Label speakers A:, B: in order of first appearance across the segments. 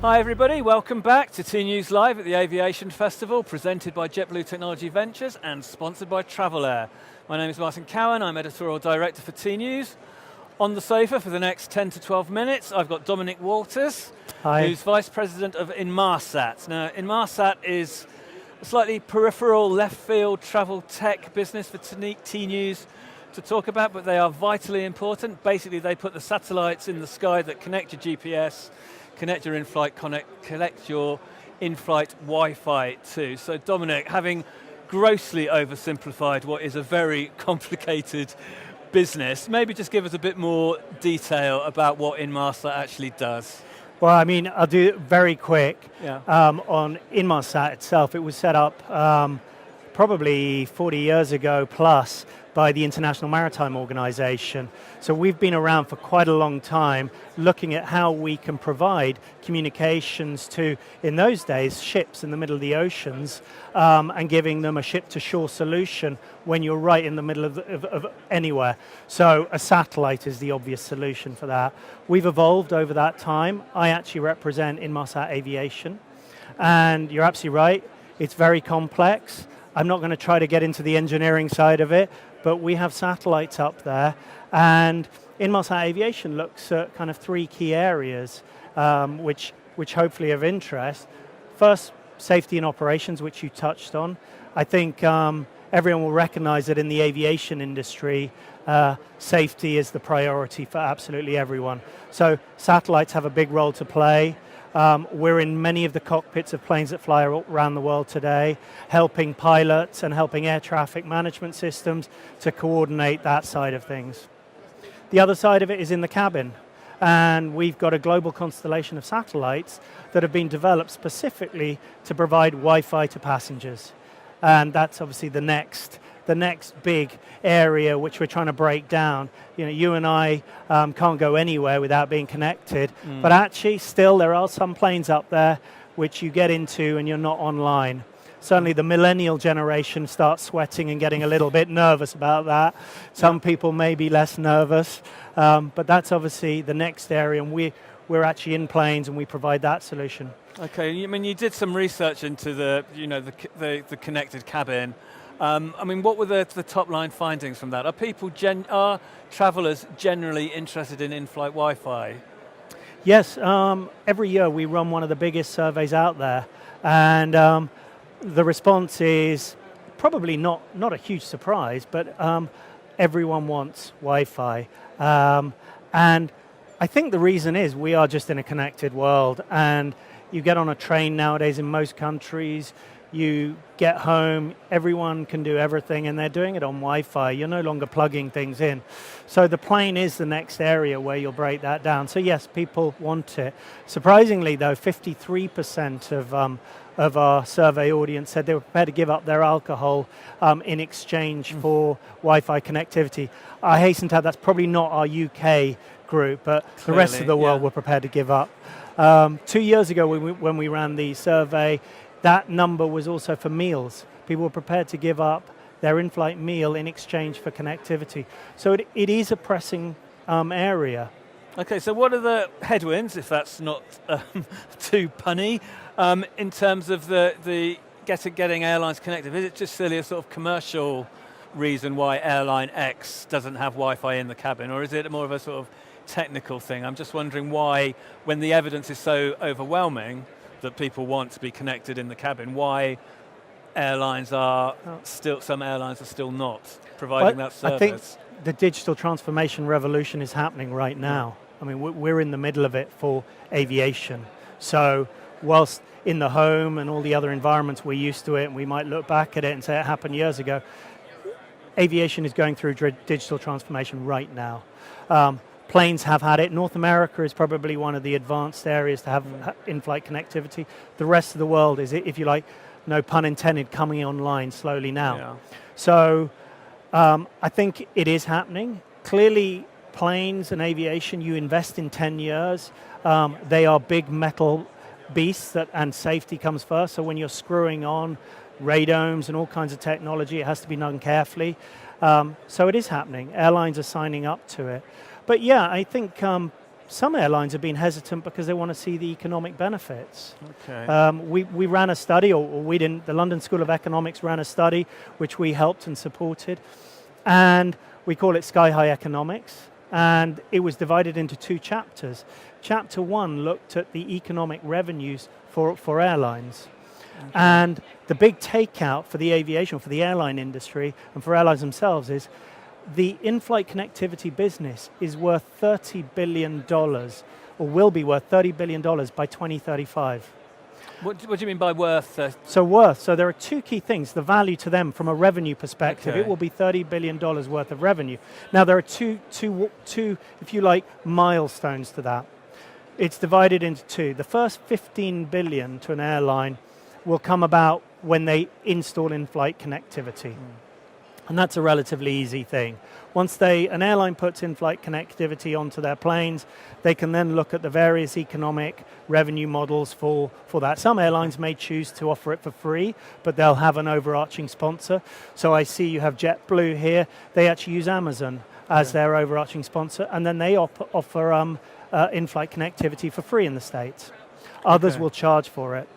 A: Hi everybody, welcome back to tnoozLIVE at the Aviation Festival, presented by JetBlue Technology Ventures and sponsored by Travel Air. My name is Martin Cowan, I'm editorial director for tNews. On the sofa for the next 10 to 12 minutes, I've got Dominic Walters,
B: Hi.
A: who's Vice President of Inmarsat. Now, Inmarsat is a slightly peripheral, left-field travel tech business for tNews to talk about, but they are vitally important. Basically, they put the satellites in the sky that connect your GPS, connect your in-flight, collect your in-flight Wi-Fi too. So Dominic, having grossly oversimplified what is a very complicated business, maybe just give us a bit more detail about what Inmarsat actually does.
B: Well, I mean, I'll do it very quick.
A: Yeah.
B: On Inmarsat itself, it was set up probably 40 years ago plus by the International Maritime Organization. So we've been around for quite a long time looking at how we can provide communications to, in those days, ships in the middle of the oceans and giving them a ship-to-shore solution when you're right in the middle of anywhere. So a satellite is the obvious solution for that. We've evolved over that time. I actually represent Inmarsat Aviation. And you're absolutely right, it's very complex. I'm not going to try to get into the engineering side of it, but we have satellites up there, and Inmarsat Aviation looks at kind of three key areas, which hopefully are of interest. First, safety and operations, which you touched on. I think everyone will recognize that in the aviation industry, safety is the priority for absolutely everyone. So satellites have a big role to play. We're in many of the cockpits of planes that fly around the world today, helping pilots and helping air traffic management systems to coordinate that side of things. The other side of it is in the cabin, and we've got a global constellation of satellites that have been developed specifically to provide Wi-Fi to passengers. And that's obviously the next big area which we're trying to break down. You know, you and I can't go anywhere without being connected, but actually still there are some planes up there which you get into and you're not online. Certainly the millennial generation starts sweating and getting a little bit nervous about that. Some people may be less nervous, but that's obviously the next area, and we're actually in planes and we provide that solution.
A: Okay, I mean, you did some research into the connected cabin. I mean, what were the top line findings from that? Are travelers generally interested in in-flight Wi-Fi?
B: Yes, every year we run one of the biggest surveys out there, and the response is probably not a huge surprise, but everyone wants Wi-Fi. And I think the reason is we are just in a connected world, and you get on a train nowadays in most countries, you get home, everyone can do everything, and they're doing it on Wi-Fi. You're no longer plugging things in. So the plane is the next area where you'll break that down. So yes, people want it. Surprisingly though, 53% of our survey audience said they were prepared to give up their alcohol in exchange for Wi-Fi connectivity. I hasten to add that's probably not our UK group, but clearly, the rest of the world were prepared to give up. 2 years ago when we ran the survey, that number was also for meals. People were prepared to give up their in-flight meal in exchange for connectivity. So it is a pressing area. Okay,
A: so what are the headwinds, if that's not too punny, in terms of the getting airlines connected? Is it just simply a sort of commercial reason why airline X doesn't have Wi-Fi in the cabin, or is it more of a sort of technical thing? I'm just wondering why, when the evidence is so overwhelming that people want to be connected in the cabin, why airlines are some airlines are still not providing that service.
B: I think the digital transformation revolution is happening right now. I mean, we're in the middle of it for aviation. So whilst in the home and all the other environments we're used to it, and we might look back at it and say it happened years ago, aviation is going through digital transformation right now. Planes have had it. North America is probably one of the advanced areas to have in-flight connectivity. The rest of the world is, if you like, no pun intended, coming online slowly now. Yeah. So I think it is happening. Clearly, planes and aviation, you invest in 10 years. They are big metal beasts, and safety comes first. So when you're screwing on radomes and all kinds of technology, it has to be done carefully. So it is happening. Airlines are signing up to it. But yeah, I think some airlines have been hesitant because they want to see the economic benefits.
A: Okay.
B: We ran a study, or we didn't, the London School of Economics ran a study which we helped and supported, and we call it Sky High Economics, and it was divided into 2 chapters. Chapter 1 looked at the economic revenues for airlines. Okay. And the big takeout for the aviation, for the airline industry, and for airlines themselves is the in-flight connectivity business is worth $30 billion, or will be worth $30 billion by 2035.
A: What do you mean by worth?
B: So there are 2 key things. The value to them from a revenue perspective,
A: okay.
B: It will be $30 billion worth of revenue. Now there are two, if you like, milestones to that. It's divided into 2. The first $15 billion to an airline will come about when they install in-flight connectivity. And that's a relatively easy thing. Once an airline puts in-flight connectivity onto their planes, they can then look at the various economic revenue models for that. Some airlines may choose to offer it for free, but they'll have an overarching sponsor. So I see you have JetBlue here. They actually use Amazon as their overarching sponsor, and then they offer in-flight connectivity for free in the States. Others will charge for it.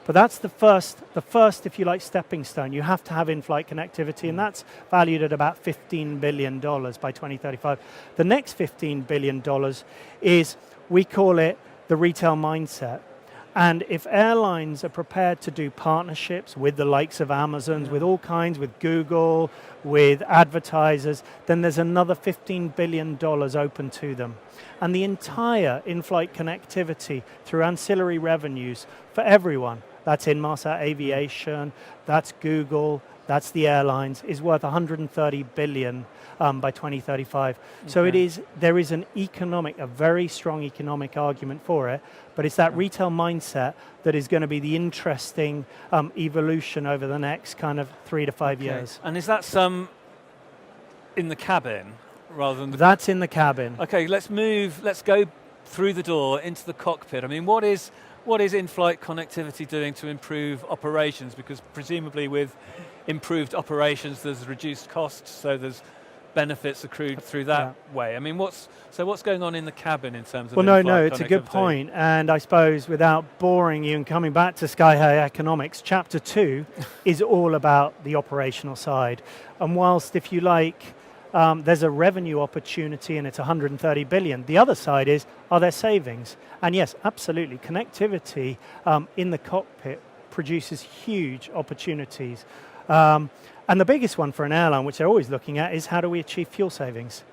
B: But that's the first, if you like, stepping stone. You have to have in-flight connectivity, and that's valued at about $15 billion by 2035. The next $15 billion is, we call it the retail mindset. And if airlines are prepared to do partnerships with the likes of Amazon's, with all kinds, with Google, with advertisers, then there's another $15 billion open to them. And the entire in-flight connectivity through ancillary revenues for everyone, that's Inmarsat, Aviation, that's Google, that's the airlines, is worth $130 billion by 2035. Okay. So there is a very strong economic argument for it, but it's that retail mindset that is going to be the interesting evolution over the next kind of 3 to 5 years.
A: And is that some in the cabin rather than
B: That's in the cabin.
A: Okay, let's go through the door into the cockpit. I mean, what is in-flight connectivity doing to improve operations? Because presumably with improved operations, there's reduced costs, so there's benefits accrued through that way. I mean, what's going on in the cabin in terms of in-flight
B: connectivity? It's a good point, and I suppose without boring you and coming back to Sky High Economics, Chapter 2 is all about the operational side. And whilst, if you like, there's a revenue opportunity and it's 130 billion. The other side is, are there savings? And yes, absolutely, connectivity in the cockpit produces huge opportunities. And the biggest one for an airline, which they're always looking at, is how do we achieve fuel savings?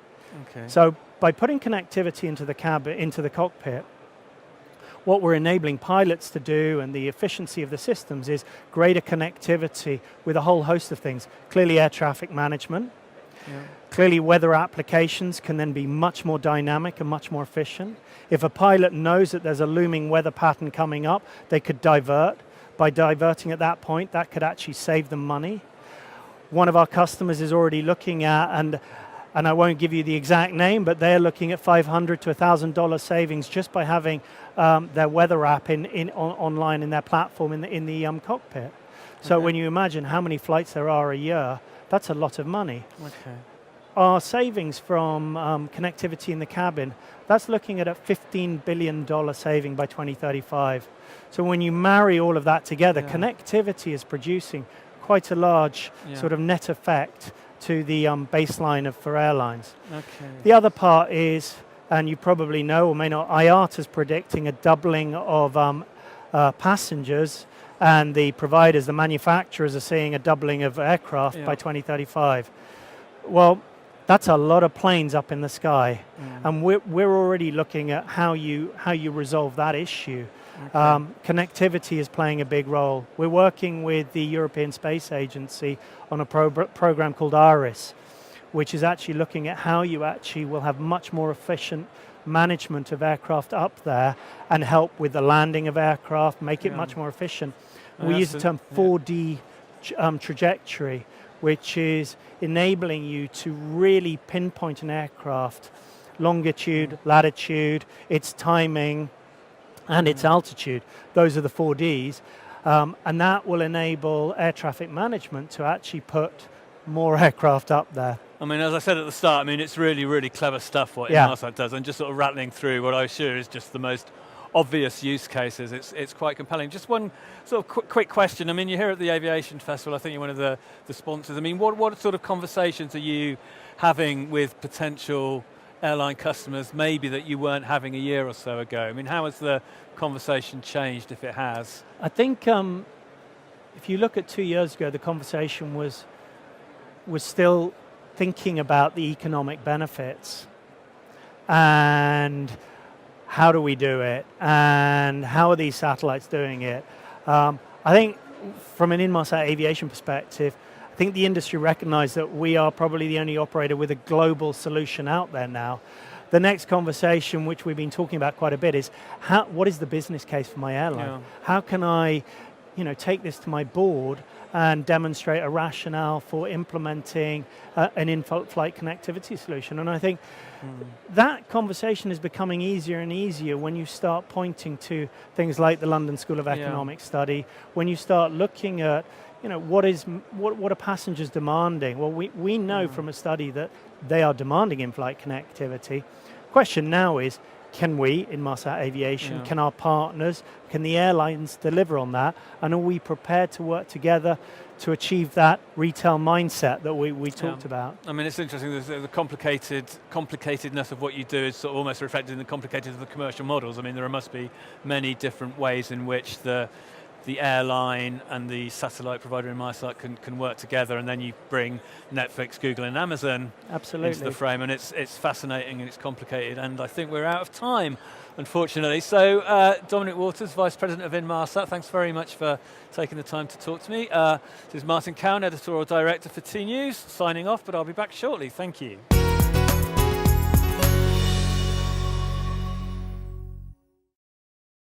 B: Okay. So by putting connectivity into the cabin, into the cockpit, what we're enabling pilots to do and the efficiency of the systems is greater connectivity with a whole host of things. Clearly air traffic management. Yeah. Clearly weather applications can then be much more dynamic and much more efficient. If a pilot knows that there's a looming weather pattern coming up, they could divert. By diverting at that point, that could actually save them money. One of our customers is already looking at, and I won't give you the exact name, but they're looking at $500 to $1,000 savings just by having their weather app online in their platform in the cockpit. So when you imagine how many flights there are a year, that's a lot of money. Okay. Our savings from connectivity in the cabin, that's looking at a $15 billion saving by 2035. So when you marry all of that together, connectivity is producing quite a large sort of net effect to the baseline for airlines. Okay. The other part is, and you probably know or may not, IATA's predicting a doubling of passengers, and the providers, the manufacturers, are seeing a doubling of aircraft by 2035. Well, that's a lot of planes up in the sky, and we're already looking at how you resolve that issue. Okay. Connectivity is playing a big role. We're working with the European Space Agency on a program called IRIS, which is actually looking at how you actually will have much more efficient management of aircraft up there and help with the landing of aircraft, make it much more efficient. We use the term 4D trajectory, which is enabling you to really pinpoint an aircraft, longitude, latitude, its timing, and its altitude. Those are the 4Ds. And that will enable air traffic management to actually put more aircraft up there.
A: I mean, as I said at the start, I mean, it's really, really clever stuff what
B: Yeah.
A: Inmarsat does, and just sort of rattling through what I assure is just the most obvious use cases. It's quite compelling. Just one sort of quick question. I mean, you're here at the Aviation Festival. I think you're one of the sponsors. I mean, what sort of conversations are you having with potential airline customers, maybe that you weren't having a year or so ago? I mean, how has the conversation changed, if it has?
B: I think if you look at 2 years ago, the conversation was still thinking about the economic benefits and how do we do it and how are these satellites doing it. I think from an Inmarsat aviation perspective, I think the industry recognized that we are probably the only operator with a global solution out there now. The next conversation, which we've been talking about quite a bit, is what is the business case for my airline?
A: Yeah.
B: How can I take this to my board and demonstrate a rationale for implementing an in-flight connectivity solution? And I think that conversation is becoming easier and easier when you start pointing to things like the London School of Economics study, when you start looking at what are passengers demanding? Well, we know from a study that they are demanding in-flight connectivity. Question now is, can we, Inmarsat Aviation, can our partners, can the airlines deliver on that? And are we prepared to work together to achieve that retail mindset that we talked about?
A: I mean, it's interesting, the complicatedness of what you do is sort of almost reflected in the complicatedness of the commercial models. I mean, there must be many different ways in which the airline and the satellite provider Inmarsat can work together, and then you bring Netflix, Google and Amazon into the frame, and it's fascinating and it's complicated, and I think we're out of time, unfortunately. So Dominic Waters, Vice President of Inmarsat, thanks very much for taking the time to talk to me. This is Martin Cowan, Editorial Director for tNews, signing off, but I'll be back shortly. Thank you.